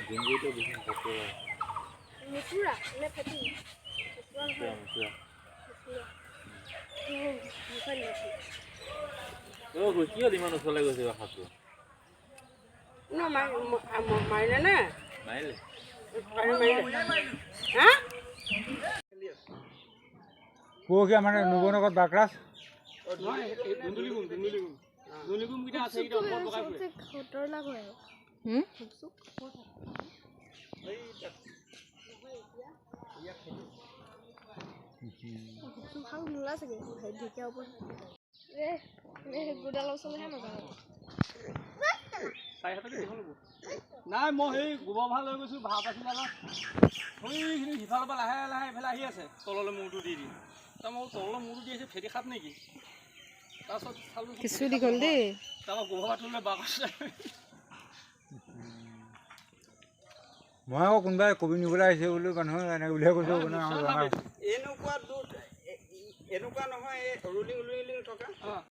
ডিঙিটো বেছি পকৰা মুচুৰা নে ফেটি মুচুৰা মুচুৰা মুচুৰা কি হ'ল ইমান ওচৰলৈ গৈছে সাপটো মাৰিলে নে মাৰিলে হা পৰহি আমাৰ নবনগত বাকৰাজ নাই মই সেই গোবৰ ভাল লৈ গৈছোঁ ভাত আছিল সেইখিনি সিফালৰ পৰা লাহে লাহে এইফালে আহি আছে তললৈ মূৰটো দি তাৰ মই তললৈ মূৰটো দি আছে ফেটি সাপ নেকি তাৰপিছত চালোঁ কিছু দীঘল দেই তাৰপৰা গোবৰ ভাতলৈ বাকচ মই আকৌ কোনোবাই কবি নিবলৈ আহিছে বুলি মানুহে এনেকৈ বুলিহে কৈছোঁ এনেকুৱা নহয় এই ৰুলিং থকা